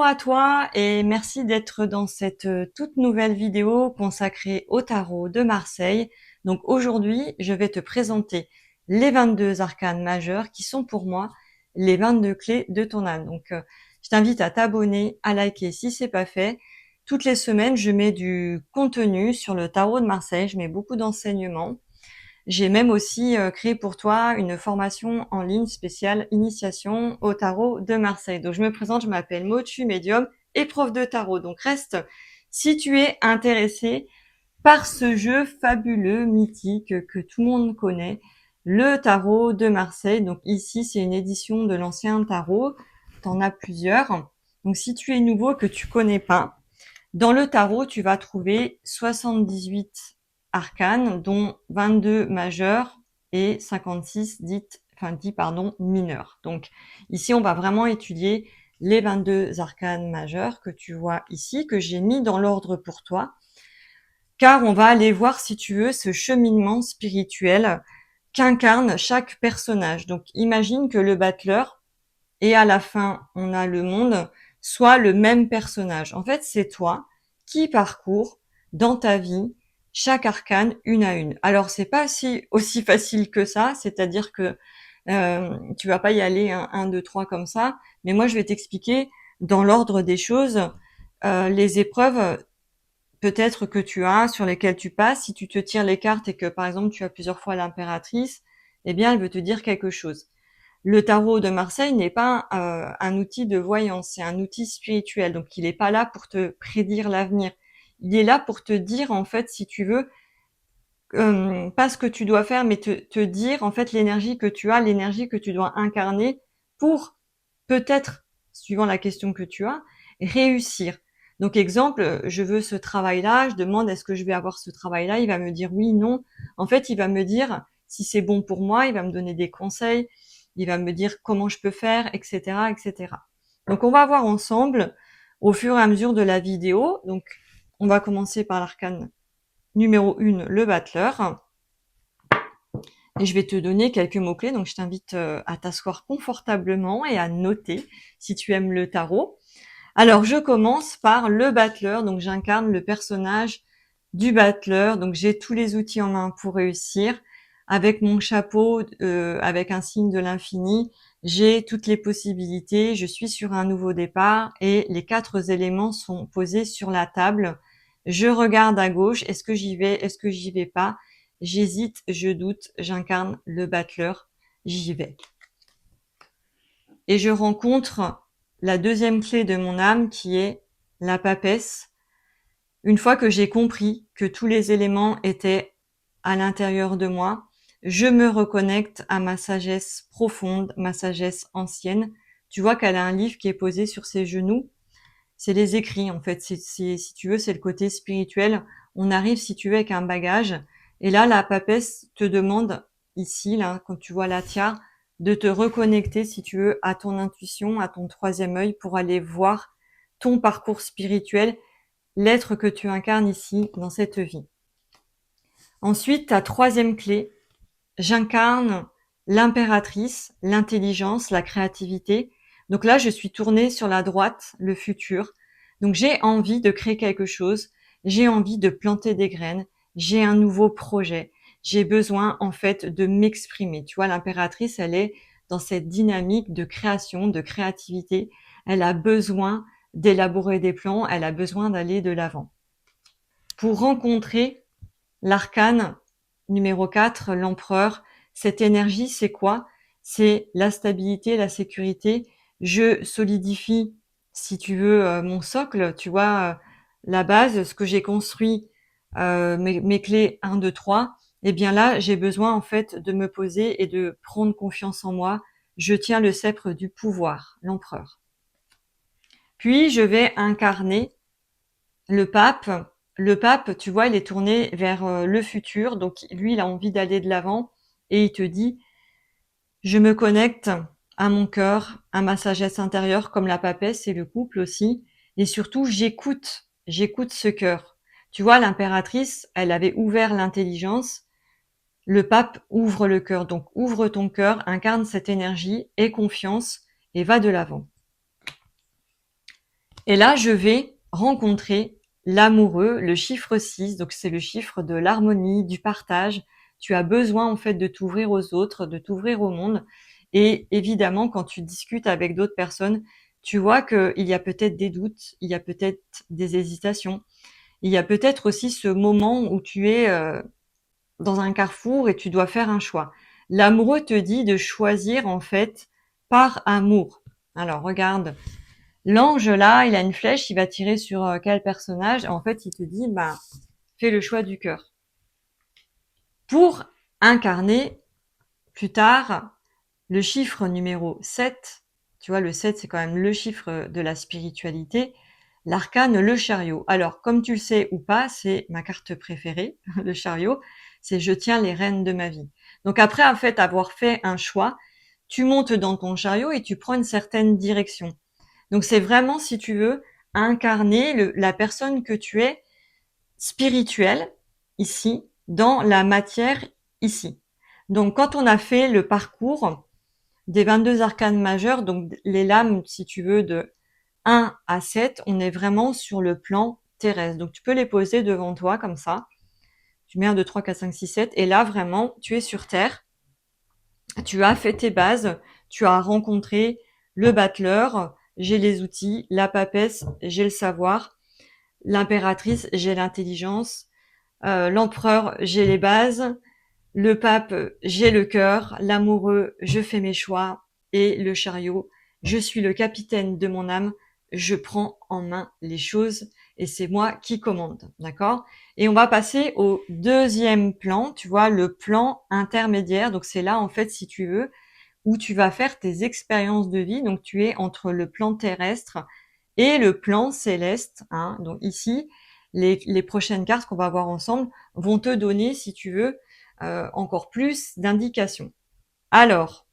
à toi et merci d'être dans cette toute nouvelle vidéo consacrée au tarot de Marseille. Donc aujourd'hui, je vais te présenter les 22 arcanes majeurs qui sont pour moi les 22 clés de ton âme. Donc je t'invite à t'abonner, à liker si c'est pas fait. Toutes les semaines, je mets du contenu sur le tarot de Marseille, je mets beaucoup d'enseignements. J'ai même aussi créé pour toi une formation en ligne spéciale initiation au tarot de Marseille. Donc je me présente, je m'appelle Maud, je suis médium et prof de tarot. Donc reste si tu es intéressé par ce jeu fabuleux, mythique que tout le monde connaît, le tarot de Marseille. Donc ici, c'est une édition de l'ancien tarot. T'en as plusieurs. Donc si tu es nouveau que tu connais pas, dans le tarot, tu vas trouver 78 arcanes, dont 22 majeurs et 56 10 mineurs. Donc ici, on va vraiment étudier les 22 arcanes majeurs que tu vois ici, que j'ai mis dans l'ordre pour toi, car on va aller voir, si tu veux, ce cheminement spirituel qu'incarne chaque personnage. Donc imagine que le battleur, et à la fin, on a le monde, soit le même personnage. En fait, c'est toi qui parcours dans ta vie chaque arcane une à une. Alors, c'est pas aussi facile que ça, c'est-à-dire que tu vas pas y aller 1, 2, 3 comme ça, mais moi, je vais t'expliquer dans l'ordre des choses les épreuves peut-être que tu as, sur lesquelles tu passes. Si tu te tires les cartes et que, par exemple, tu as plusieurs fois l'impératrice, eh bien, elle veut te dire quelque chose. Le tarot de Marseille n'est pas un outil de voyance, c'est un outil spirituel. Donc, il n'est pas là pour te prédire l'avenir. Il est là pour te dire, en fait, si tu veux, pas ce que tu dois faire, mais te dire, en fait, l'énergie que tu as, l'énergie que tu dois incarner pour peut-être, suivant la question que tu as, réussir. Donc, exemple, je veux ce travail-là, je demande est-ce que je vais avoir ce travail-là, il va me dire oui, non. En fait, il va me dire si c'est bon pour moi, il va me donner des conseils, il va me dire comment je peux faire, etc., etc. Donc, on va voir ensemble au fur et à mesure de la vidéo. Donc, on va commencer par l'arcane numéro 1, le battleur. Et je vais te donner quelques mots-clés, donc je t'invite à t'asseoir confortablement et à noter si tu aimes le tarot. Alors, je commence par le battleur, donc j'incarne le personnage du battleur, donc j'ai tous les outils en main pour réussir. Avec mon chapeau, avec un signe de l'infini, j'ai toutes les possibilités, je suis sur un nouveau départ et les 4 éléments sont posés sur la table. Je regarde à gauche, est-ce que j'y vais, est-ce que j'y vais pas? J'hésite, je doute, j'incarne le battleur, j'y vais. Et je rencontre la deuxième clé de mon âme qui est la papesse. Une fois que j'ai compris que tous les éléments étaient à l'intérieur de moi, je me reconnecte à ma sagesse profonde, ma sagesse ancienne. Tu vois qu'elle a un livre qui est posé sur ses genoux. C'est les écrits, en fait. Si tu veux, c'est le côté spirituel. On arrive, si tu veux, avec un bagage. Et là, la papesse te demande, ici, là, quand tu vois la tiare, de te reconnecter, si tu veux, à ton intuition, à ton troisième œil pour aller voir ton parcours spirituel, l'être que tu incarnes ici, dans cette vie. Ensuite, ta troisième clé, j'incarne l'impératrice, l'intelligence, la créativité. Donc là, je suis tournée sur la droite, le futur. Donc j'ai envie de créer quelque chose, j'ai envie de planter des graines, j'ai un nouveau projet, j'ai besoin en fait de m'exprimer. Tu vois, l'impératrice, elle est dans cette dynamique de création, de créativité. Elle a besoin d'élaborer des plans, elle a besoin d'aller de l'avant. Pour rencontrer l'arcane numéro 4, l'empereur, cette énergie, c'est quoi? C'est la stabilité, la sécurité. Je solidifie, si tu veux, mon socle, tu vois, la base, ce que j'ai construit, mes clés 1, 2, 3. Eh bien là, j'ai besoin en fait de me poser et de prendre confiance en moi. Je tiens le sceptre du pouvoir, l'empereur. Puis je vais incarner le pape. Le pape, tu vois, il est tourné vers le futur, donc lui, il a envie d'aller de l'avant et il te dit, je me connecte à mon cœur, à ma sagesse intérieure, comme la papesse et le couple aussi, et surtout, j'écoute ce cœur. Tu vois, l'impératrice, elle avait ouvert l'intelligence, le pape ouvre le cœur, donc ouvre ton cœur, incarne cette énergie, aie confiance et va de l'avant. Et là, je vais rencontrer l'amoureux, le chiffre 6, donc c'est le chiffre de l'harmonie, du partage. Tu as besoin en fait de t'ouvrir aux autres, de t'ouvrir au monde. Et évidemment, quand tu discutes avec d'autres personnes, tu vois qu'il y a peut-être des doutes, il y a peut-être des hésitations, il y a peut-être aussi ce moment où tu es dans un carrefour et tu dois faire un choix. L'amoureux te dit de choisir en fait par amour. Alors regarde, l'ange là, il a une flèche, il va tirer sur quel personnage? En fait, il te dit, bah, fais le choix du cœur. Pour incarner plus tard le chiffre numéro 7, tu vois, le 7, c'est quand même le chiffre de la spiritualité, l'arcane, le chariot. Alors, comme tu le sais ou pas, c'est ma carte préférée, le chariot, c'est je tiens les rênes de ma vie. Donc après, en fait, avoir fait un choix, tu montes dans ton chariot et tu prends une certaine direction. Donc c'est vraiment, si tu veux, incarner la personne que tu es spirituelle ici, dans la matière ici. Donc quand on a fait le parcours des 22 arcanes majeurs, donc les lames, si tu veux, de 1 à 7, on est vraiment sur le plan terrestre. Donc tu peux les poser devant toi comme ça. Tu mets 1, 2, 3, 4, 5, 6, 7. Et là, vraiment, tu es sur Terre. Tu as fait tes bases. Tu as rencontré le battleur. J'ai les outils. La papesse, j'ai le savoir. L'impératrice, j'ai l'intelligence. L'empereur, j'ai les bases. Le pape, j'ai le cœur. L'amoureux, je fais mes choix. Et le chariot, je suis le capitaine de mon âme. Je prends en main les choses et c'est moi qui commande. D'accord? Et on va passer au deuxième plan. Tu vois, le plan intermédiaire. Donc c'est là, en fait, si tu veux, où tu vas faire tes expériences de vie. Donc tu es entre le plan terrestre et le plan céleste. Hein. Donc ici, les prochaines cartes qu'on va voir ensemble vont te donner, si tu veux, encore plus d'indications. Alors,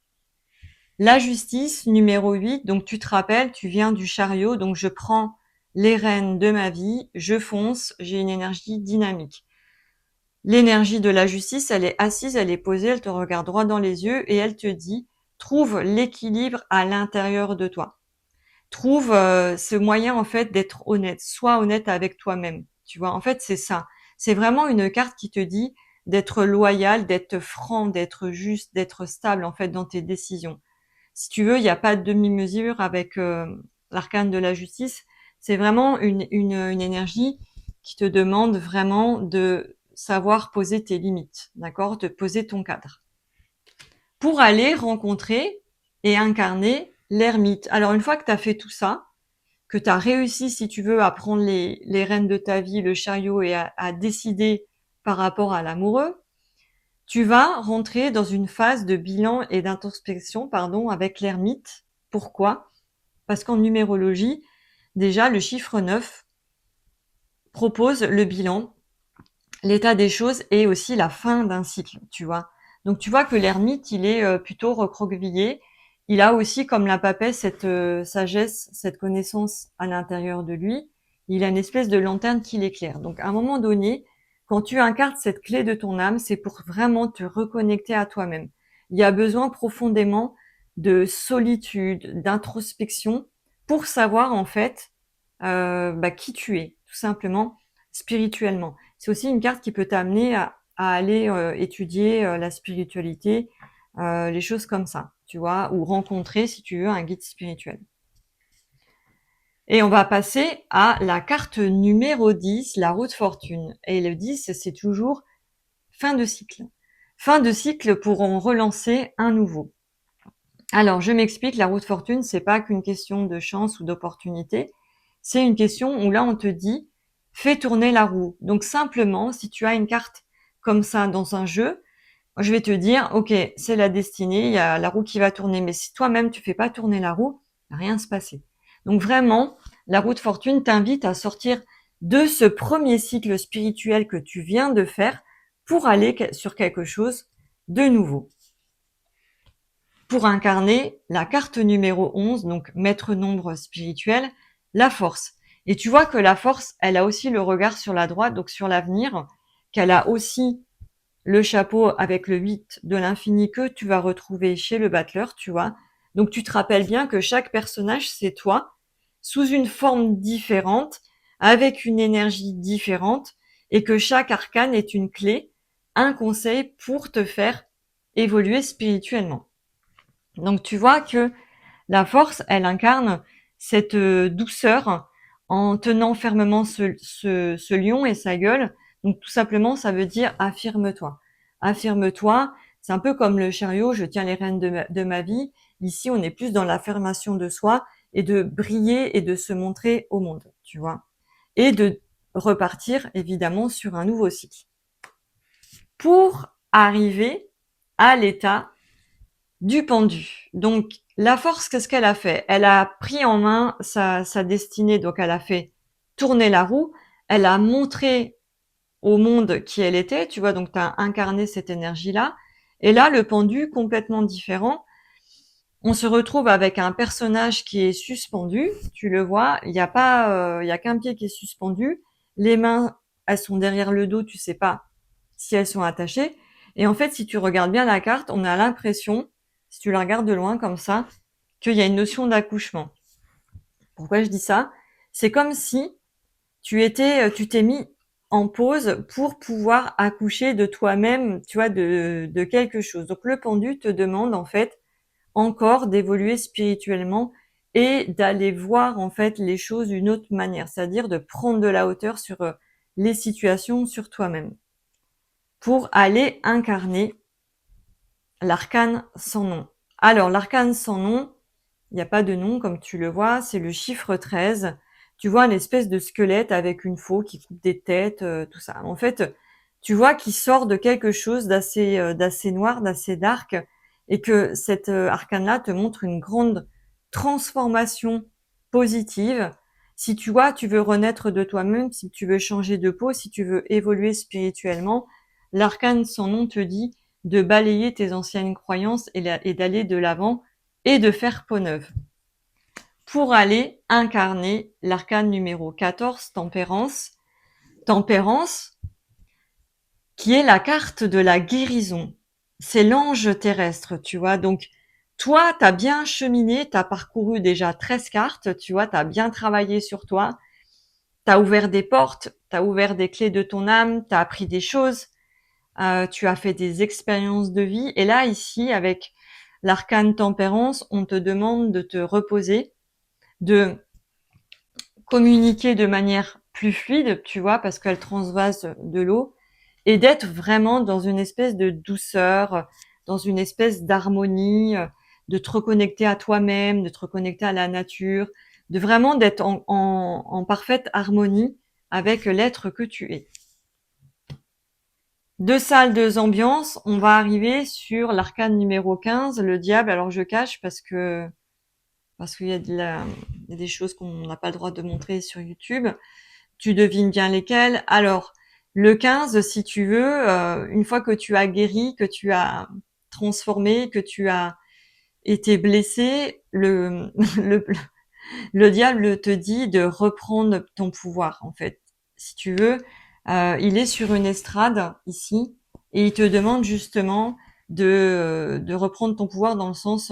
la justice, numéro 8, donc tu te rappelles, tu viens du chariot, donc je prends les rênes de ma vie, je fonce, j'ai une énergie dynamique. L'énergie de la justice, elle est assise, elle est posée, elle te regarde droit dans les yeux et elle te dit, trouve l'équilibre à l'intérieur de toi. Trouve ce moyen en fait d'être honnête, sois honnête avec toi-même. Tu vois, en fait, c'est ça. C'est vraiment une carte qui te dit d'être loyal, d'être franc, d'être juste, d'être stable en fait dans tes décisions. Si tu veux, il n'y a pas de demi-mesure avec l'arcane de la justice. C'est vraiment une énergie qui te demande vraiment de savoir poser tes limites, d'accord, de poser ton cadre. Pour aller rencontrer et incarner l'ermite. Alors une fois que tu as fait tout ça, que tu as réussi, si tu veux, à prendre les rênes de ta vie, le chariot et à décider par rapport à l'amoureux, tu vas rentrer dans une phase de bilan et d'introspection, pardon, avec l'ermite. Pourquoi? Parce qu'en numérologie, déjà, le chiffre 9 propose le bilan, l'état des choses et aussi la fin d'un cycle, tu vois. Donc tu vois que l'ermite, il est plutôt recroquevillé. Il a aussi, comme la papesse, cette sagesse, cette connaissance à l'intérieur de lui. Il a une espèce de lanterne qui l'éclaire. Donc à un moment donné, quand tu incarnes cette clé de ton âme, c'est pour vraiment te reconnecter à toi-même. Il y a besoin profondément de d'introspection pour savoir en fait qui tu es, tout simplement spirituellement. C'est aussi une carte qui peut t'amener à aller étudier la spiritualité, les choses comme ça, tu vois, ou rencontrer, si tu veux, un guide spirituel. Et on va passer à la carte numéro 10, la roue de fortune. Et le 10, c'est toujours fin de cycle. Fin de cycle pour en relancer un nouveau. Alors, je m'explique, la roue de fortune, c'est pas qu'une question de chance ou d'opportunité. C'est une question où là, on te dit, fais tourner la roue. Donc, simplement, si tu as une carte comme ça dans un jeu, je vais te dire, OK, c'est la destinée, il y a la roue qui va tourner. Mais si toi-même, tu fais pas tourner la roue, il va rien se passer. Donc, vraiment, la roue de fortune t'invite à sortir de ce premier cycle spirituel que tu viens de faire pour aller sur quelque chose de nouveau. Pour incarner la carte numéro 11, donc maître nombre spirituel, la force. Et tu vois que la force, elle a aussi le regard sur la droite, donc sur l'avenir, qu'elle a aussi le chapeau avec le 8 de l'infini que tu vas retrouver chez le battleur, tu vois. Donc tu te rappelles bien que chaque personnage, c'est toi, sous une forme différente, avec une énergie différente, et que chaque arcane est une clé, un conseil pour te faire évoluer spirituellement. Donc tu vois que la force, elle incarne cette douceur en tenant fermement ce lion et sa gueule. Donc tout simplement, ça veut dire affirme-toi. Affirme-toi, c'est un peu comme le chariot, je tiens les rênes de ma vie. Ici, on est plus dans l'affirmation de soi et de briller et de se montrer au monde, tu vois. Et de repartir, évidemment, sur un nouveau cycle. Pour arriver à l'état du pendu. Donc, la force, qu'est-ce qu'elle a fait? Elle a pris en main sa destinée, donc elle a fait tourner la roue, elle a montré au monde qui elle était, tu vois, donc tu as incarné cette énergie-là. Et là, le pendu, complètement différent, on se retrouve avec un personnage qui est suspendu, tu le vois, il n'y a pas, il y a qu'un pied qui est suspendu, les mains, elles sont derrière le dos, tu sais pas si elles sont attachées. Et en fait, si tu regardes bien la carte, on a l'impression, si tu la regardes de loin comme ça, qu'il y a une notion d'accouchement. Pourquoi je dis ça? C'est comme si tu t'es mis en pause pour pouvoir accoucher de toi-même, tu vois, de quelque chose. Donc le pendu te demande en fait encore d'évoluer spirituellement et d'aller voir en fait les choses d'une autre manière, c'est-à-dire de prendre de la hauteur sur les situations, sur toi-même, pour aller incarner l'arcane sans nom. Alors l'arcane sans nom, il n'y a pas de nom comme tu le vois, c'est le chiffre 13. Tu vois une espèce de squelette avec une faux qui coupe des têtes, tout ça. En fait, tu vois qu'il sort de quelque chose d'assez noir, d'assez dark, et que cet arcane-là te montre une grande transformation positive. Si tu vois, tu veux renaître de toi-même, si tu veux changer de peau, si tu veux évoluer spirituellement, l'arcane sans nom te dit de balayer tes anciennes croyances et d'aller de l'avant et de faire peau neuve pour aller incarner l'arcane numéro 14, Tempérance. Tempérance, qui est la carte de la guérison. C'est l'ange terrestre, tu vois. Donc, toi, t'as bien cheminé, t'as parcouru déjà 13 cartes, tu vois, t'as bien travaillé sur toi, t'as ouvert des portes, t'as ouvert des clés de ton âme, t'as appris des choses, tu as fait des expériences de vie. Et là, ici, avec l'arcane Tempérance, on te demande de te reposer, de communiquer de manière plus fluide, tu vois, parce qu'elle transvase de l'eau, et d'être vraiment dans une espèce de douceur, dans une espèce d'harmonie, de te reconnecter à toi-même, de te reconnecter à la nature, de vraiment d'être en parfaite harmonie avec l'être que tu es. Deux salles, deux ambiances, on va arriver sur l'arcane numéro 15, le diable. Alors je cache parce qu'il y a il y a des choses qu'on n'a pas le droit de montrer sur YouTube. Tu devines bien lesquelles. Alors, le 15, si tu veux, une fois que tu as guéri, que tu as transformé, que tu as été blessé, le, le diable te dit de reprendre ton pouvoir, en fait. Si tu veux, il est sur une estrade, ici, et il te demande justement de reprendre ton pouvoir dans le sens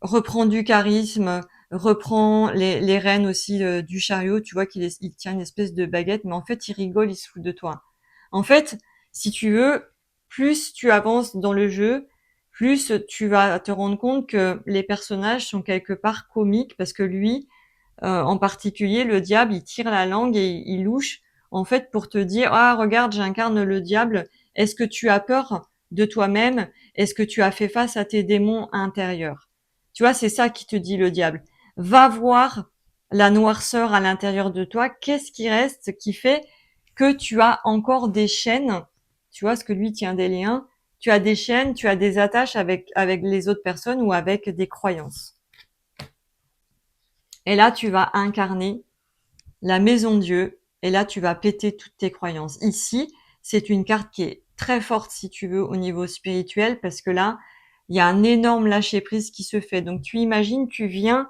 reprend du charisme, reprend les rênes aussi du chariot. Tu vois il tient une espèce de baguette, mais en fait, il rigole, il se fout de toi. En fait, si tu veux, plus tu avances dans le jeu, plus tu vas te rendre compte que les personnages sont quelque part comiques parce que lui, en particulier, le diable, il tire la langue et il louche, en fait, pour te dire, ah, regarde, j'incarne le diable. Est-ce que tu as peur de toi-même? Est-ce que tu as fait face à tes démons intérieurs? Tu vois, c'est ça qui te dit le diable. Va voir la noirceur à l'intérieur de toi. Qu'est-ce qui reste qui fait que tu as encore des chaînes? Tu vois, ce que lui tient des liens. Tu as des chaînes, tu as des attaches avec les autres personnes ou avec des croyances. Et là, tu vas incarner la maison Dieu. Et là, tu vas péter toutes tes croyances. Ici, c'est une carte qui est très forte, si tu veux, au niveau spirituel, parce que là, il y a un énorme lâcher-prise qui se fait. Donc, tu imagines, tu viens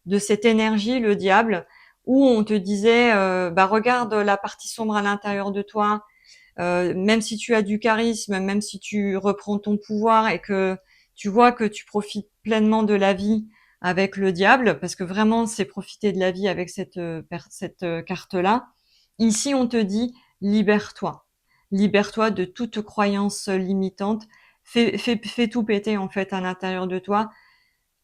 de cette énergie, le diable, où on te disait, bah regarde la partie sombre à l'intérieur de toi, même si tu as du charisme, même si tu reprends ton pouvoir et que tu vois que tu profites pleinement de la vie, avec le diable, parce que vraiment, c'est profiter de la vie avec cette carte-là. Ici, on te dit, libère-toi. Libère-toi de toute croyance limitante. Fais tout péter, en fait, à l'intérieur de toi.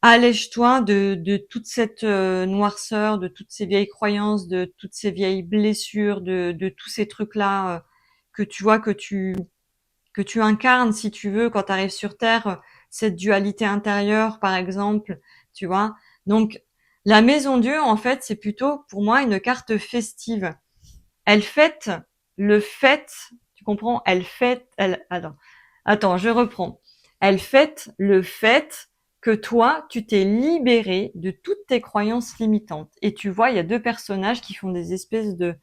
Allège-toi de toute cette noirceur, de toutes ces vieilles croyances, de toutes ces vieilles blessures, de tous ces trucs-là que tu vois, que tu incarnes, si tu veux, quand tu arrives sur Terre, cette dualité intérieure, par exemple, tu vois. Donc, la Maison Dieu, en fait, c'est plutôt, pour moi, une carte festive. Elle fête le fait, tu comprends? Attends, je reprends. Elle fête le fait que toi, tu t'es libéré de toutes tes croyances limitantes. Et tu vois, il y a deux personnages qui font des espèces de,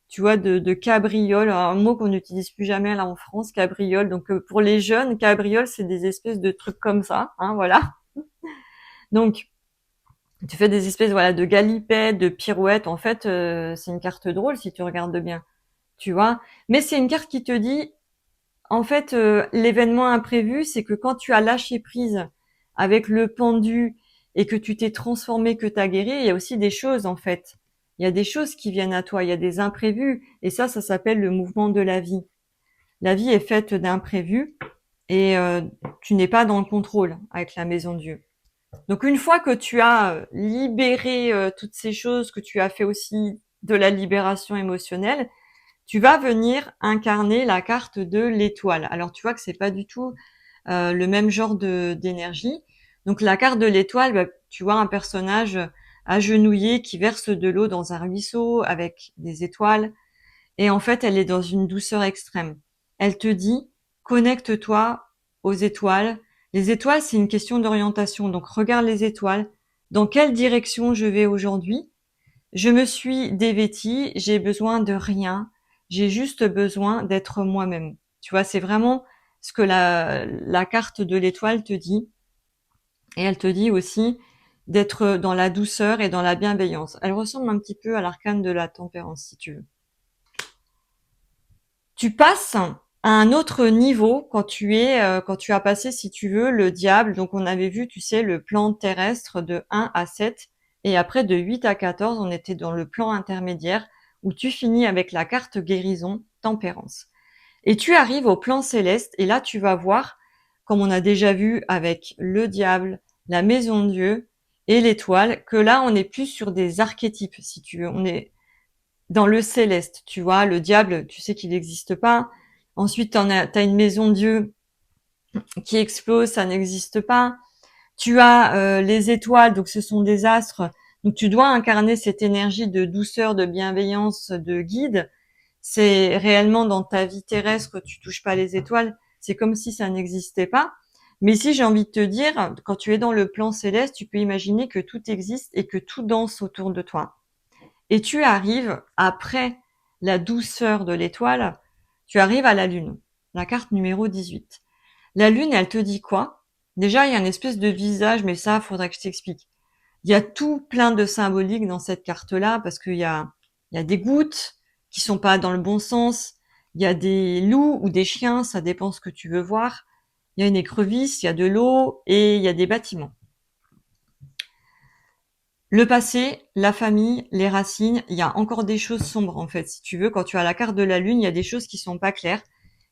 tu vois, de cabrioles, un mot qu'on n'utilise plus jamais là en France, cabriole. Donc pour les jeunes, cabriole, c'est des espèces de trucs comme ça, hein, voilà. Donc tu fais des espèces, voilà, de galipettes, de pirouettes. En fait, c'est une carte drôle si tu regardes bien, tu vois. Mais c'est une carte qui te dit, en fait, l'événement imprévu, c'est que quand tu as lâché prise avec le pendu et que tu t'es transformé, que tu as guéri, il y a aussi des choses, en fait. Il y a des choses qui viennent à toi, il y a des imprévus. Et ça s'appelle le mouvement de la vie. La vie est faite d'imprévus et tu n'es pas dans le contrôle avec la Maison Dieu. Donc une fois que tu as libéré toutes ces choses, que tu as fait aussi de la libération émotionnelle, tu vas venir incarner la carte de l'étoile. Alors tu vois que c'est pas du tout le même genre d'énergie. Donc la carte de l'étoile, bah, tu vois un personnage agenouillé qui verse de l'eau dans un ruisseau avec des étoiles. Et en fait, elle est dans une douceur extrême. Elle te dit, connecte-toi aux étoiles. Les étoiles, c'est une question d'orientation. Donc regarde les étoiles. Dans quelle direction je vais aujourd'hui? Je me suis dévêtie, j'ai besoin de rien, j'ai juste besoin d'être moi-même. Tu vois, c'est vraiment ce que la carte de l'étoile te dit. Et elle te dit aussi d'être dans la douceur et dans la bienveillance. Elle ressemble un petit peu à l'arcane de la tempérance, si tu veux. Tu passes à un autre niveau quand tu as passé, si tu veux, le diable. Donc, on avait vu, tu sais, le plan terrestre de 1 à 7. Et après, de 8 à 14, on était dans le plan intermédiaire où tu finis avec la carte guérison, tempérance. Et tu arrives au plan céleste. Et là, tu vas voir, comme on a déjà vu avec le diable, la maison de Dieu et l'étoile, que là, on est plus sur des archétypes, si tu veux. On est dans le céleste, tu vois, le diable, tu sais qu'il n'existe pas. Ensuite, t'as une maison Dieu qui explose, ça n'existe pas. Tu as les étoiles, donc ce sont des astres. Donc tu dois incarner cette énergie de douceur, de bienveillance, de guide. C'est réellement dans ta vie terrestre, tu touches pas les étoiles. C'est comme si ça n'existait pas. Mais si j'ai envie de te dire, quand tu es dans le plan céleste, tu peux imaginer que tout existe et que tout danse autour de toi. Et tu arrives, après la douceur de l'étoile, tu arrives à la lune, la carte numéro 18. La lune, elle te dit quoi? Déjà, il y a une espèce de visage, mais ça, faudrait que je t'explique. Il y a tout plein de symboliques dans cette carte-là, parce il y a des gouttes qui sont pas dans le bon sens. Il y a des loups ou des chiens, ça dépend ce que tu veux voir. Il y a une écrevisse, il y a de l'eau et il y a des bâtiments. Le passé, la famille, les racines, il y a encore des choses sombres en fait. Si tu veux, quand tu as la carte de la lune, il y a des choses qui sont pas claires.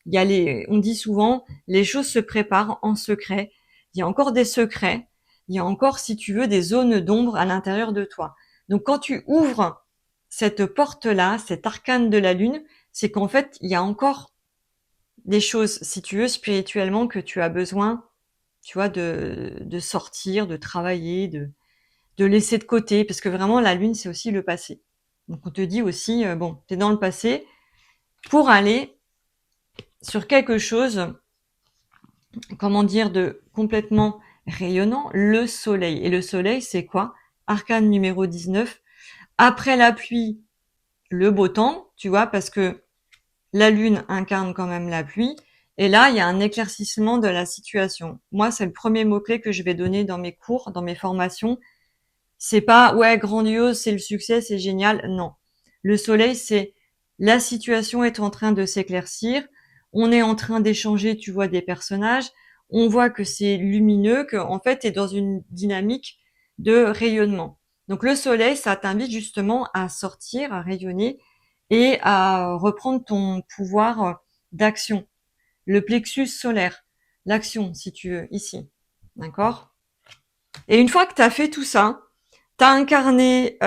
On dit souvent, les choses se préparent en secret. Il y a encore des secrets. Il y a encore, si tu veux, des zones d'ombre à l'intérieur de toi. Donc quand tu ouvres cette porte-là, cet arcane de la lune, c'est qu'en fait, il y a encore des choses, si tu veux, spirituellement que tu as besoin, tu vois, de sortir, de travailler, de laisser de côté, parce que vraiment la lune c'est aussi le passé. Donc on te dit aussi bon, t'es dans le passé pour aller sur quelque chose, comment dire, de complètement rayonnant, le soleil. Et le soleil c'est quoi? Arcane numéro 19. Après la pluie, le beau temps, tu vois, parce que la lune incarne quand même la pluie. Et là, il y a un éclaircissement de la situation. Moi, c'est le premier mot-clé que je vais donner dans mes cours, dans mes formations. C'est pas ouais grandiose, c'est le succès, c'est génial. Non. Le soleil, c'est la situation est en train de s'éclaircir. On est en train d'échanger, tu vois, des personnages. On voit que c'est lumineux, que en fait, t'es dans une dynamique de rayonnement. Donc le soleil, ça t'invite justement à sortir, à rayonner et à reprendre ton pouvoir d'action. Le plexus solaire, l'action si tu veux, ici. D'accord? Et une fois que tu as fait tout ça, tu as incarné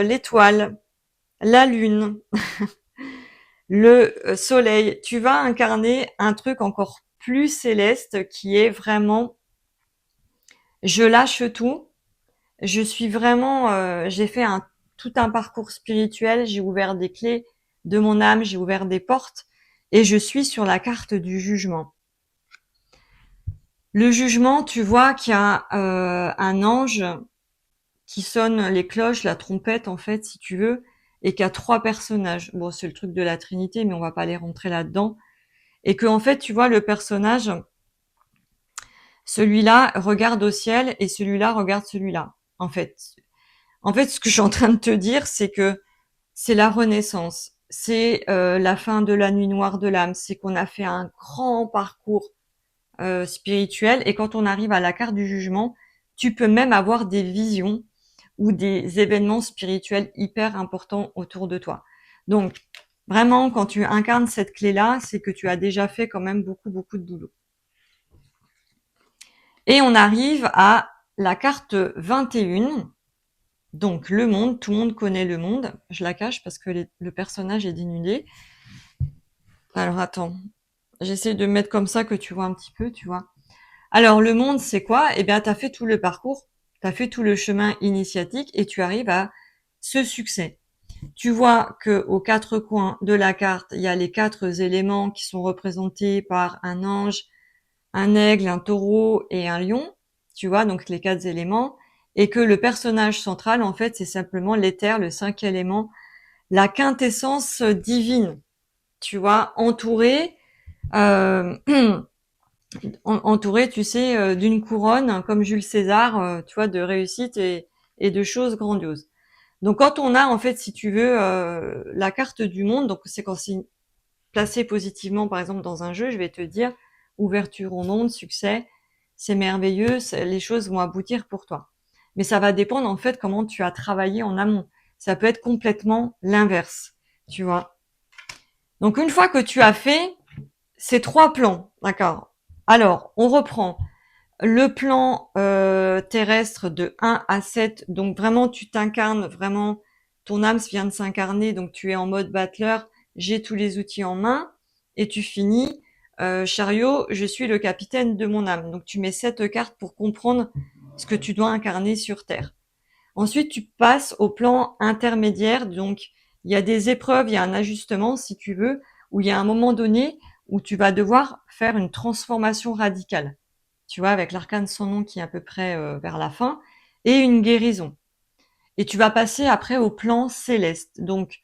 l'étoile, la lune, le soleil, tu vas incarner un truc encore plus céleste qui est vraiment je lâche tout, je suis vraiment j'ai fait tout un parcours spirituel, j'ai ouvert des clés de mon âme, j'ai ouvert des portes et je suis sur la carte du jugement. Le jugement, tu vois qu'il y a un ange qui sonne les cloches, la trompette en fait, si tu veux, et qu'il y a 3 personnages. Bon, c'est le truc de la Trinité, mais on va pas aller rentrer là-dedans. Et que en fait, tu vois, le personnage, celui-là regarde au ciel et celui-là regarde celui-là. En fait, ce que je suis en train de te dire, c'est que c'est la renaissance, c'est la fin de la nuit noire de l'âme, c'est qu'on a fait un grand parcours spirituel et quand on arrive à la carte du jugement, tu peux même avoir des visions ou des événements spirituels hyper importants autour de toi. Donc, vraiment, quand tu incarnes cette clé-là, c'est que tu as déjà fait quand même beaucoup, beaucoup de boulot. Et on arrive à la carte 21. Donc, le monde, tout le monde connaît le monde. Je la cache parce que le personnage est dénudé. Alors, attends. J'essaie de mettre comme ça que tu vois un petit peu, tu vois. Alors, le monde, c'est quoi? Eh bien, tu as fait tout le parcours, tu as fait tout le chemin initiatique et tu arrives à ce succès. Tu vois que aux 4 coins de la carte, il y a les 4 éléments qui sont représentés par un ange, un aigle, un taureau et un lion. Tu vois, donc les 4 éléments. Et que le personnage central, en fait, c'est simplement l'éther, le 5 élément, la quintessence divine. Tu vois, euh, entouré, tu sais, d'une couronne, comme Jules César, tu vois, de réussite et de choses grandioses. Donc quand on a, en fait, si tu veux, la carte du monde, donc c'est quand c'est placé positivement, par exemple, dans un jeu, je vais te dire, ouverture au monde, succès, c'est merveilleux, les choses vont aboutir pour toi. Mais ça va dépendre, en fait, comment tu as travaillé en amont. Ça peut être complètement l'inverse, tu vois. Donc une fois que tu as fait ces 3 plans, d'accord. Alors, on reprend le plan terrestre de 1 à 7. Donc vraiment, tu t'incarnes vraiment, ton âme vient de s'incarner, donc tu es en mode battleur, j'ai tous les outils en main, et tu finis, chariot, je suis le capitaine de mon âme. Donc tu mets 7 cartes pour comprendre ce que tu dois incarner sur Terre. Ensuite, tu passes au plan intermédiaire, donc il y a des épreuves, il y a un ajustement, si tu veux, où il y a un moment donné où tu vas devoir faire une transformation radicale. Tu vois, avec l'arcane sans nom qui est à peu près vers la fin, et une guérison. Et tu vas passer après au plan céleste. Donc,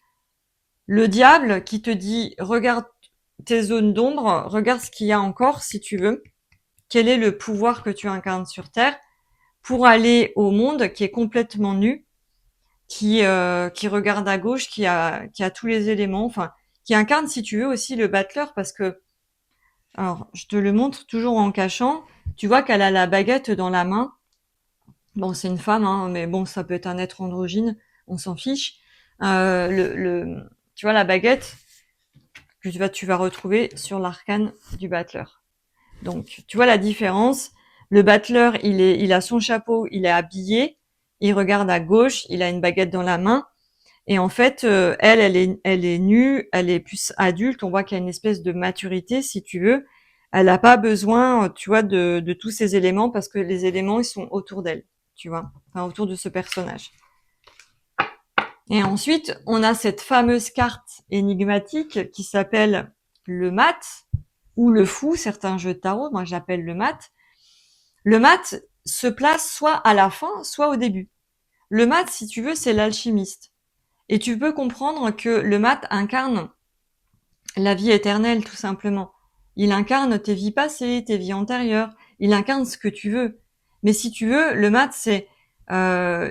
le diable qui te dit, regarde tes zones d'ombre, regarde ce qu'il y a encore, si tu veux, quel est le pouvoir que tu incarnes sur Terre, pour aller au monde qui est complètement nu, qui regarde à gauche, qui a tous les éléments, enfin, qui incarne, si tu veux, aussi le battleur, parce que, alors, je te le montre toujours en cachant, tu vois qu'elle a la baguette dans la main. Bon, c'est une femme, hein, mais bon, ça peut être un être androgyne, on s'en fiche. Tu vois la baguette que tu vas retrouver sur l'arcane du battleur. Donc, tu vois la différence. Le battleur, il a son chapeau, il est habillé, il regarde à gauche, il a une baguette dans la main. Et en fait, elle est nue, elle est plus adulte. On voit qu'il y a une espèce de maturité, si tu veux. Elle n'a pas besoin, tu vois, de tous ces éléments parce que les éléments, ils sont autour d'elle, tu vois, enfin autour de ce personnage. Et ensuite, on a cette fameuse carte énigmatique qui s'appelle le mat ou le fou. Certains jeux de tarot, moi j'appelle le mat. Le mat se place soit à la fin, soit au début. Le mat, si tu veux, c'est l'alchimiste. Et tu peux comprendre que le mat incarne la vie éternelle, tout simplement. Il incarne tes vies passées, tes vies antérieures. Il incarne ce que tu veux. Mais si tu veux, le mat, c'est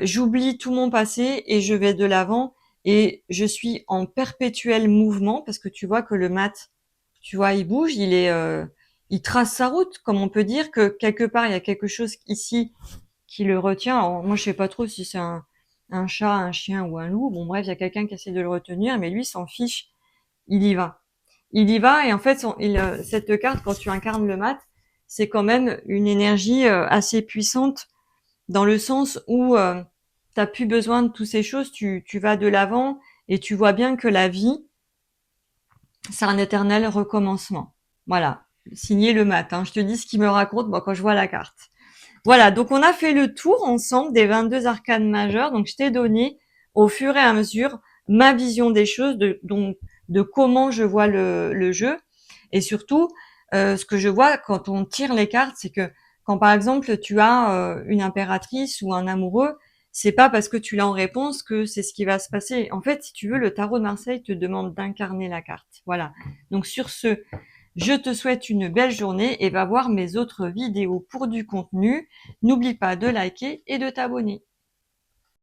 j'oublie tout mon passé et je vais de l'avant et je suis en perpétuel mouvement parce que tu vois que le mat, tu vois, il bouge, il trace sa route, comme on peut dire que quelque part il y a quelque chose ici qui le retient. Alors, moi, je sais pas trop si c'est un chat, un chien ou un loup. Bon, bref, il y a quelqu'un qui essaie de le retenir, mais lui s'en fiche. Il y va. Il y va et en fait, cette carte, quand tu incarnes le mat, c'est quand même une énergie assez puissante dans le sens où t'as plus besoin de toutes ces choses, tu vas de l'avant et tu vois bien que la vie, c'est un éternel recommencement. Voilà, signé le mat. Hein. Je te dis ce qu'il me raconte moi quand je vois la carte. Voilà, donc on a fait le tour ensemble des 22 arcanes majeures. Donc je t'ai donné au fur et à mesure ma vision des choses, de comment je vois le jeu. Et surtout, ce que je vois quand on tire les cartes, c'est que quand par exemple tu as une impératrice ou un amoureux, c'est pas parce que tu l'as en réponse que c'est ce qui va se passer. En fait, si tu veux, le tarot de Marseille te demande d'incarner la carte. Voilà. Donc sur ce, je te souhaite une belle journée et va voir mes autres vidéos pour du contenu. N'oublie pas de liker et de t'abonner.